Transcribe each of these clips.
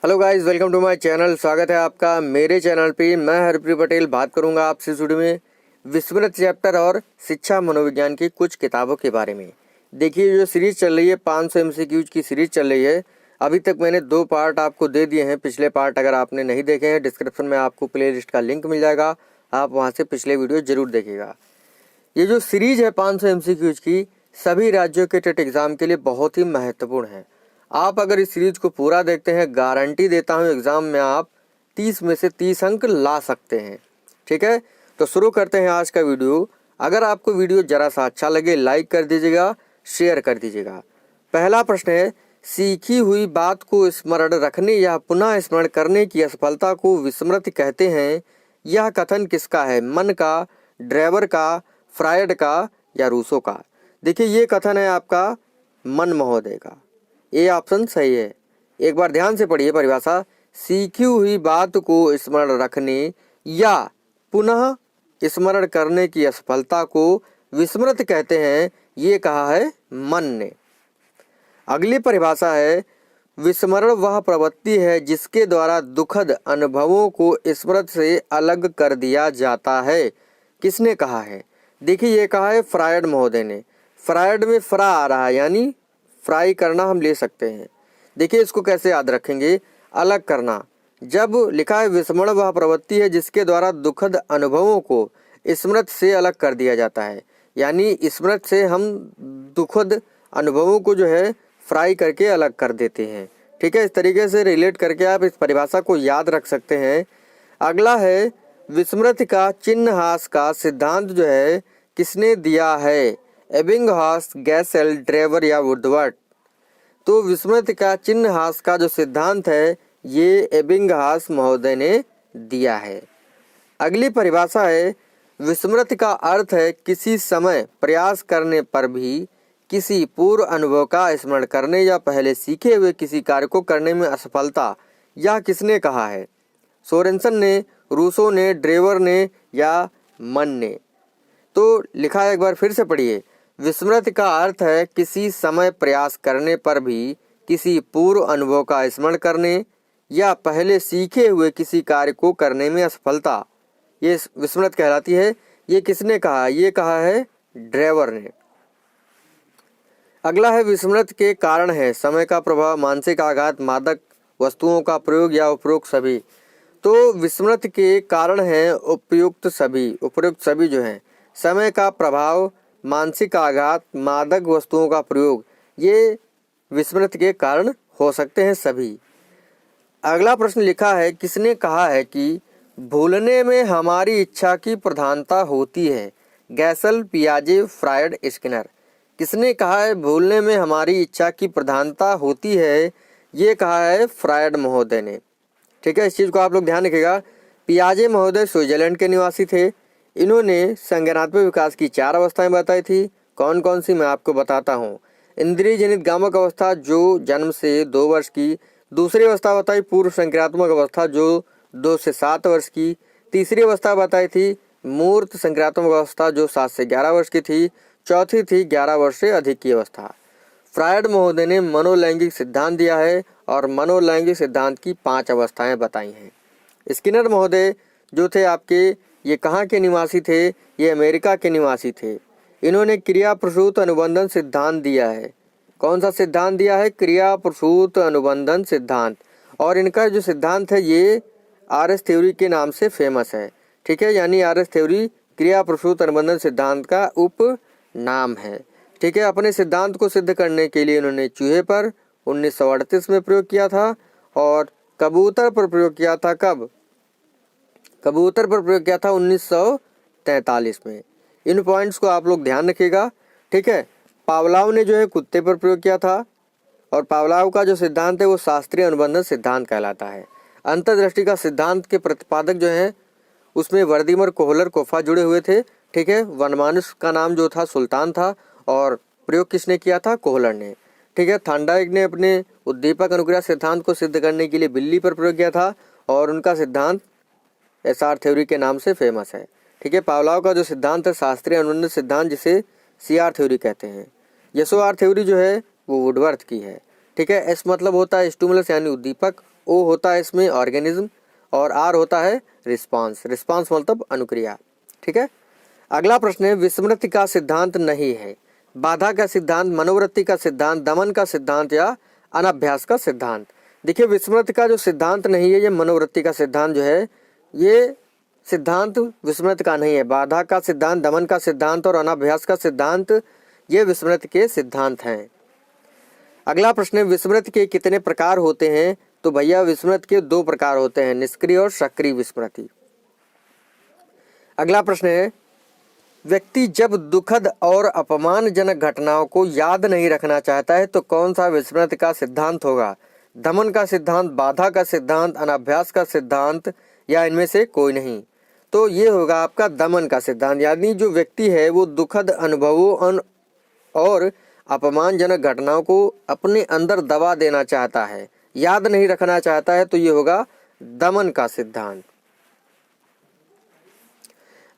Hello guys, welcome to my channel. स्वागत है आपका मेरे चैनल पे। मैं हरप्रीत पटेल बात करूंगा आपसे इस वीडियो में विस्मृत चैप्टर और शिक्षा मनोविज्ञान की कुछ किताबों के बारे में। देखिए, जो सीरीज चल रही है 500 MCQs की सीरीज चल रही है। अभी तक मैंने 2 पार्ट आपको दे दिए हैं। पिछले पार्ट अगर आपने नहीं देखे हैं, डिस्क्रिप्शन में आपको प्ले लिस्ट का लिंक मिल जाएगा, आप वहाँ से पिछले वीडियो जरूर देखिएगा। ये जो सीरीज है 500 MCQs की, सभी राज्यों के टेट एग्जाम के लिए बहुत ही महत्वपूर्ण है। आप अगर इस सीरीज को पूरा देखते हैं, गारंटी देता हूं एग्जाम में आप 30 में से 30 अंक ला सकते हैं। ठीक है, तो शुरू करते हैं आज का वीडियो। अगर आपको वीडियो जरा सा अच्छा लगे, लाइक कर दीजिएगा, शेयर कर दीजिएगा। पहला प्रश्न है, सीखी हुई बात को स्मरण रखने या पुनः स्मरण करने की असफलता को विस्मृति कहते हैं। यह कथन किसका है? मन का, ड्राइवर का, फ्रायड का या रूसो का? देखिए, ये कथन है आपका मन महोदय का। ये ऑप्शन सही है। एक बार ध्यान से पढ़िए परिभाषा। सीखी हुई बात को स्मरण रखने या पुनः स्मरण करने की असफलता को विस्मृति कहते हैं, ये कहा है मन ने। अगली परिभाषा है, विस्मरण वह प्रवृत्ति है जिसके द्वारा दुखद अनुभवों को स्मृति से अलग कर दिया जाता है। किसने कहा है? देखिए, ये कहा है फ्रायड महोदय ने। फ्रायड में फ्रा आ रहा है, यानी फ्राई करना हम ले सकते हैं। देखिए, इसको कैसे याद रखेंगे? अलग करना। जब लिखा है विस्मरण वह प्रवृत्ति है जिसके द्वारा दुखद अनुभवों को स्मृति से अलग कर दिया जाता है, यानी स्मृति से हम दुखद अनुभवों को जो है फ्राई करके अलग कर देते हैं। ठीक है, इस तरीके से रिलेट करके आप इस परिभाषा को याद रख सकते हैं। अगला है, विस्मृति का चिन्हहास का सिद्धांत जो है किसने दिया है? एबिंगहॉस, गैसेल, ड्रेवर या वुडवर्ड? तो विस्मृति का चिन्हहास का जो सिद्धांत है, ये एबिंगहॉस महोदय ने दिया है। अगली परिभाषा है, विस्मृति का अर्थ है किसी समय प्रयास करने पर भी किसी पूर्व अनुभव का स्मरण करने या पहले सीखे हुए किसी कार्य को करने में असफलता। यह किसने कहा है? सोरेनसन ने, रूसो ने, ड्रेवर ने या मन ने? तो लिखा है, एक बार फिर से पढ़िए। विस्मृति का अर्थ है किसी समय प्रयास करने पर भी किसी पूर्व अनुभव का स्मरण करने या पहले सीखे हुए किसी कार्य को करने में असफलता, ये विस्मृति कहलाती है। ये किसने कहा? ये कहा है ड्रेवर ने। अगला है, विस्मृति के कारण है समय का प्रभाव, मानसिक आघात, मादक वस्तुओं का प्रयोग या उपरोक्त सभी? तो विस्मृति के कारण है उपयुक्त सभी जो हैं, समय का प्रभाव, मानसिक आघात, मादक वस्तुओं का प्रयोग, ये विस्मृति के कारण हो सकते हैं सभी। अगला प्रश्न लिखा है, किसने कहा है कि भूलने में हमारी इच्छा की प्रधानता होती है? गैसल, पियाजे, फ्रायड, स्किनर? किसने कहा है भूलने में हमारी इच्छा की प्रधानता होती है? ये कहा है फ्रायड महोदय ने। ठीक है, इस चीज़ को आप लोग ध्यान रखिएगा। पियाजे महोदय स्विट्जरलैंड के निवासी थे। इन्होंने संज्ञानात्मक विकास की 4 अवस्थाएं बताई थी। कौन कौन सी, मैं आपको बताता हूँ। इंद्रिय जनित गामक अवस्था जो जन्म से 2 वर्ष की, दूसरी अवस्था बताई पूर्व संक्रियात्मक अवस्था जो 2 से 7 वर्ष की, तीसरी अवस्था बताई थी मूर्त संक्रियात्मक अवस्था जो 7 से 11 वर्ष की थी, चौथी थी 11 वर्ष से अधिक की अवस्था। फ्रायड महोदय ने मनोलैंगिक सिद्धांत दिया है और मनोलैंगिक सिद्धांत की 5 अवस्थाएं बताई हैं। स्किनर महोदय जो थे आपके, ये कहाँ के निवासी थे? ये अमेरिका के निवासी थे। इन्होंने क्रिया प्रसूत अनुबंधन सिद्धांत दिया है। कौन सा सिद्धांत दिया है? क्रिया प्रसूत अनुबंधन सिद्धांत। और इनका जो सिद्धांत है ये आरएस थ्योरी के नाम से फेमस है। ठीक है, यानी आरएस थ्योरी क्रिया प्रसूत अनुबंधन सिद्धांत का उप नाम है। ठीक है, अपने सिद्धांत को सिद्ध करने के लिए इन्होंने चूहे पर 1938 में प्रयोग किया था और कबूतर पर प्रयोग किया था। कब? कबूतर पर प्रयोग किया था 1943 में। इन पॉइंट्स को आप लोग ध्यान रखिएगा। ठीक है, पावलाव ने जो है कुत्ते पर प्रयोग किया था और पावलाव का जो सिद्धांत है वो शास्त्रीय अनुबंधन सिद्धांत कहलाता है। अंतर्दृष्टि का सिद्धांत के प्रतिपादक जो हैं उसमें वर्दीमर, कोहलर, कोफा जुड़े हुए थे। ठीक है, वनमानुष का नाम जो था सुल्तान था और प्रयोग किसने किया था? कोहलर ने। ठीक है, थांडाइक ने अपने उद्दीपक अनुक्रिया सिद्धांत को सिद्ध करने के लिए बिल्ली पर प्रयोग किया था और उनका सिद्धांत एसआर थ्योरी के नाम से फेमस है। ठीक है, पावलाव का जो सिद्धांत है शास्त्रीय अनुबंधन सिद्धांत, जिसे सीआर थ्योरी कहते हैं। यशोआर थ्योरी जो है वो वुडवर्थ की है। ठीक है, एस मतलब होता है स्टिमुलस यानी उद्दीपक, ओ होता है इसमें ऑर्गेनिज्म और आर होता है रिस्पांस। रिस्पांस मतलब अनुक्रिया। ठीक है, अगला प्रश्न है विस्मृति का सिद्धांत नहीं है। बाधा का सिद्धांत, मनोवृत्ति का सिद्धांत, दमन का सिद्धांत या अनाभ्यास का सिद्धांत। देखिए विस्मृति का जो सिद्धांत नहीं है, ये मनोवृत्ति का सिद्धांत जो है, ये सिद्धांत विस्मृति का नहीं है। बाधा का सिद्धांत, दमन का सिद्धांत और अनाभ्यास का सिद्धांत ये विस्मृति के सिद्धांत हैं। अगला प्रश्न है विस्मृति के कितने प्रकार होते हैं। तो भैया विस्मृति के 2 प्रकार होते हैं, निष्क्रिय और सक्रिय विस्मृति। अगला प्रश्न है व्यक्ति जब दुखद और अपमानजनक घटनाओं को याद नहीं रखना चाहता है तो कौन सा विस्मृति का सिद्धांत होगा। दमन का सिद्धांत, बाधा का सिद्धांत, अनाभ्यास का सिद्धांत या इनमें से कोई नहीं। तो ये होगा आपका दमन का सिद्धांत। यानी जो व्यक्ति है वो दुखद अनुभवों और अपमानजनक घटनाओं को अपने अंदर दबा देना चाहता है, याद नहीं रखना चाहता है, तो ये होगा दमन का सिद्धांत।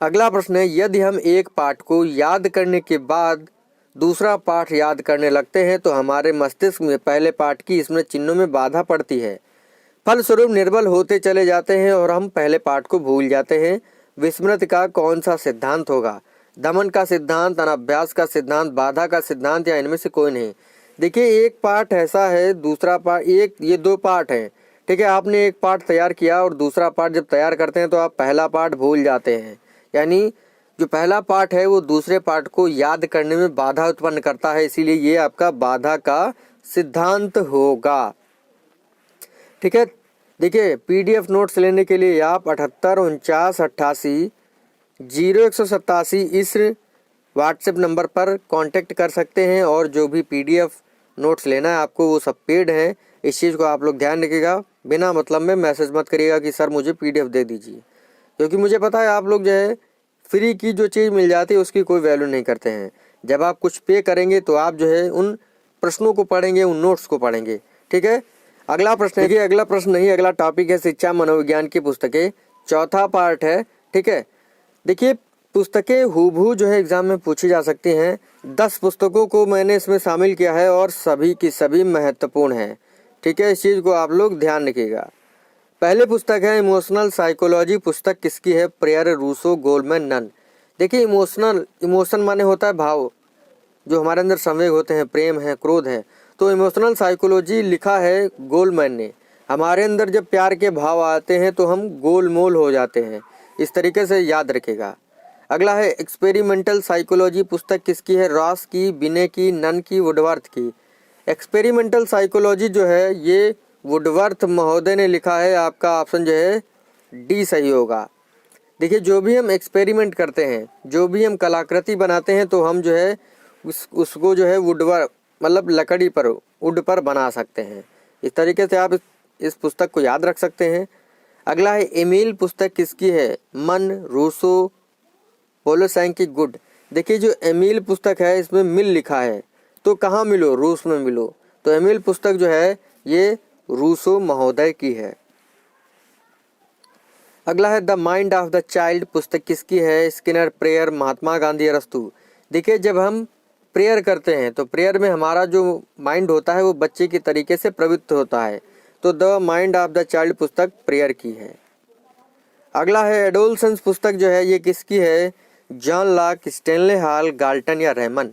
अगला प्रश्न है यदि हम एक पाठ को याद करने के बाद दूसरा पाठ याद करने लगते हैं तो हमारे मस्तिष्क में पहले पाठ की स्मृति चिन्हों में बाधा पड़ती है, फलस्वरूप निर्बल होते चले जाते हैं और हम पहले पाठ को भूल जाते हैं। विस्मृति का कौन सा सिद्धांत होगा। दमन का सिद्धांत, अनाभ्यास का सिद्धांत, बाधा का सिद्धांत या इनमें से कोई नहीं। देखिए एक पाठ ऐसा है, दूसरा पाठ ये 2 पाठ हैं। ठीक है, आपने एक पाठ तैयार किया और दूसरा पाठ जब तैयार करते हैं तो आप पहला पाठ भूल जाते हैं। यानी जो पहला पाठ है वो दूसरे पाठ को याद करने में बाधा उत्पन्न करता है, इसीलिए ये आपका बाधा का सिद्धांत होगा। ठीक है, देखिए पीडीएफ नोट्स लेने के लिए आप 7849880187 इस व्हाट्सएप नंबर पर कांटेक्ट कर सकते हैं। और जो भी पीडीएफ नोट्स लेना है आपको वो सब पेड हैं, इस चीज़ को आप लोग ध्यान रखिएगा। बिना मतलब में मैसेज मत करिएगा कि सर मुझे पीडीएफ दे दीजिए, क्योंकि मुझे पता है आप लोग जो है फ्री की जो चीज़ मिल जाती है उसकी कोई वैल्यू नहीं करते हैं। जब आप कुछ पे करेंगे तो आप जो है उन प्रश्नों को पढ़ेंगे, उन नोट्स को पढ़ेंगे। ठीक है, अगला प्रश्न है कि अगला प्रश्न नहीं, अगला टॉपिक है शिक्षा मनोविज्ञान की पुस्तकें, चौथा पार्ट है। ठीक है, देखिए पुस्तकें हूबहू जो है एग्जाम में पूछी जा सकती हैं। 10 पुस्तकों को मैंने इसमें शामिल किया है और सभी की सभी महत्वपूर्ण है। ठीक है, इस चीज़ को आप लोग ध्यान रखिएगा। पहले पुस्तक है इमोशनल साइकोलॉजी। पुस्तक किसकी है। Preyer, Rousseau, Goleman, Nunn. देखिए इमोशन माने होता है भाव, जो हमारे अंदर संवेग होते हैं, प्रेम है, क्रोध है। तो इमोशनल साइकोलॉजी लिखा है गोलमैन ने। हमारे अंदर जब प्यार के भाव आते हैं तो हम गोलमोल हो जाते हैं, इस तरीके से याद रखेगा। अगला है एक्सपेरिमेंटल साइकोलॉजी। पुस्तक किसकी है। रॉस की, बिने की, नन की, वुडवर्थ की। एक्सपेरिमेंटल साइकोलॉजी जो है ये वुडवर्थ महोदय ने लिखा है। आपका ऑप्शन जो है डी सही होगा। देखिए जो भी हम एक्सपेरिमेंट करते हैं, जो भी हम कलाकृति बनाते हैं तो हम जो है उसको जो है वुडवर्थ मतलब लकड़ी पर, वुड पर बना सकते हैं। इस तरीके से आप इस पुस्तक को याद रख सकते हैं। अगला है एमिल। पुस्तक किसकी है। मन, रूसो, पोलोसैंकी, गुड। देखिए जो एमिल पुस्तक है इसमें मिल लिखा है, तो कहाँ मिलो। रूस में मिलो। तो एमिल पुस्तक जो है ये रूसो महोदय की है। अगला है the mind of the child. पुस्तक किसकी है। Skinner, prayer, Mahatma Gandhi, अरस्तू। देखिए जब हम प्रेयर करते हैं तो प्रेयर में हमारा जो माइंड होता है वो बच्चे की तरीके से प्रवृत्त होता है, तो the mind of the child पुस्तक प्रेयर की है। अगला है एडोलसेंस। पुस्तक जो है ये किसकी है। John Locke, Stanley hall, Galton या रेमन।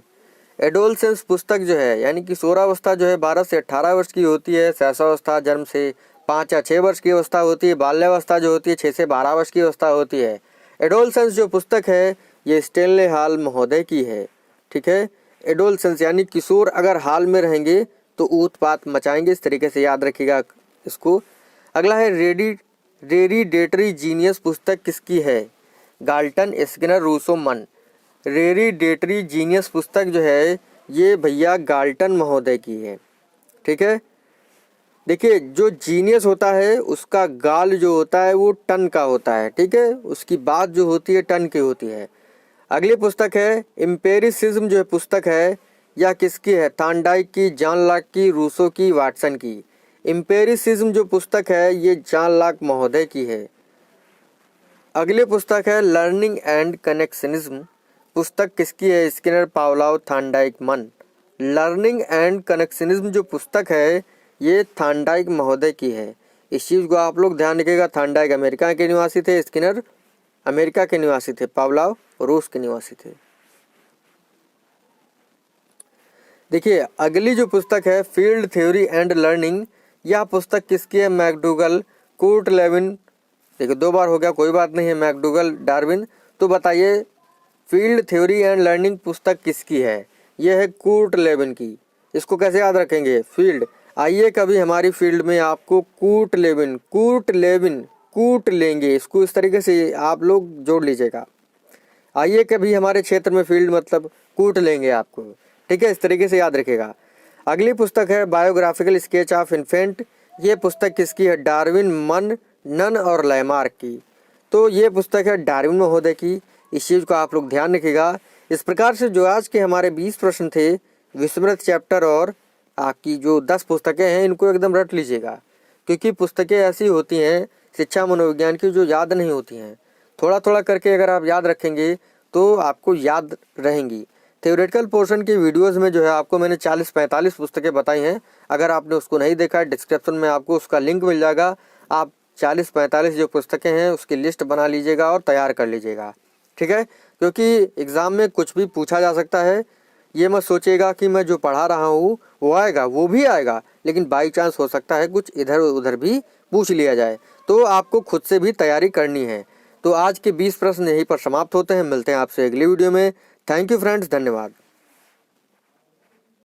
एडोलसेंस पुस्तक जो है यानी किशोरावस्था जो है 12 से 18 वर्ष की होती है। शैशवावस्था जन्म से 5 या 6 वर्ष की अवस्था होती है। बाल्यावस्था जो होती है 6 से 12 वर्ष की अवस्था होती है। एडोलसेंस जो पुस्तक है ये स्टेनले हॉल महोदय की है। ठीक है, एडोलसेंस यानी किशोर अगर हाल में रहेंगे तो उत्पात मचाएंगे, इस तरीके से याद रखिएगा इसको। अगला है रेरिडेटरी जीनियस। पुस्तक किसकी है। गाल्टन, स्किनर, रूसो, मन। रेरिडेटरी जीनियस पुस्तक जो है ये भैया गाल्टन महोदय की है। ठीक है, देखिए जो जीनियस होता है उसका गाल जो होता है वो टन का होता है। ठीक है, उसकी बात जो होती है टन की होती है। अगली पुस्तक है एम्पेरिसिज्म। जो है पुस्तक है यह किसकी है। थार्नडाइक की, जॉन लॉक की, रूसो की, वाटसन की। एम्पेरिसिज्म जो पुस्तक है ये जॉन लॉक महोदय की है। अगली पुस्तक है लर्निंग एंड कनेक्शनिज्म। पुस्तक किसकी है। स्किनर, पावलोव, थार्नडाइक, मन। लर्निंग एंड कनेक्शनिज्म जो पुस्तक है ये थार्नडाइक महोदय की है। इस चीज़ को आप लोग ध्यान रखिएगा। थॉर्नडाइक अमेरिका के निवासी थे, स्किनर अमेरिका के निवासी थे, पावलोव रूस के निवासी थे। देखिए अगली जो पुस्तक है फील्ड थ्योरी एंड लर्निंग, यह पुस्तक किसकी है? McDougall, Kurt Lewin. देखिए 2 बार हो गया, कोई बात नहीं है, मैकडूगल, डार्विन। तो बताइए फील्ड थ्योरी एंड लर्निंग पुस्तक किसकी है? यह है कूर्ट लेविन की। इसको कैसे याद रखेंगे? फील्ड, आइए कभी हमारी फील्ड में आपको कूर्ट लेविन, कूट लेंगे, इसको इस तरीके से आप लोग जोड़ लीजिएगा। आइए कभी हमारे क्षेत्र में फील्ड मतलब कूट लेंगे आपको, ठीक है, इस तरीके से याद रखेगा। अगली पुस्तक है बायोग्राफिकल स्केच ऑफ इन्फेंट। ये पुस्तक किसकी है? डार्विन, नन और लैमार्क की। तो ये पुस्तक है डार्विन महोदय की। इस चीज़ को आप लोग ध्यान रखिएगा। इस प्रकार से जो आज के हमारे 20 प्रश्न थे विस्मृत चैप्टर और आपकी जो 10 पुस्तकें हैं इनको एकदम रट लीजिएगा, क्योंकि पुस्तकें ऐसी होती हैं शिक्षा मनोविज्ञान की जो याद नहीं होती हैं। थोड़ा थोड़ा करके अगर आप याद रखेंगे तो आपको याद रहेंगी। थ्योरेटिकल पोर्शन की वीडियोस में जो है आपको मैंने 40-45 पुस्तकें बताई हैं। अगर आपने उसको नहीं देखा है डिस्क्रिप्शन में आपको उसका लिंक मिल जाएगा। आप 40-45 जो पुस्तकें हैं उसकी लिस्ट बना लीजिएगा और तैयार कर लीजिएगा, ठीक है, क्योंकि एग्ज़ाम में कुछ भी पूछा जा सकता है। ये मत सोचिएगा कि मैं जो पढ़ा रहा हूँ वो आएगा, वो भी आएगा, लेकिन बाई चांस हो सकता है कुछ इधर उधर भी पूछ लिया जाए, तो आपको खुद से भी तैयारी करनी है। तो आज के 20 प्रश्न यहीं पर समाप्त होते हैं। मिलते हैं आपसे अगली वीडियो में। थैंक यू फ्रेंड्स, धन्यवाद।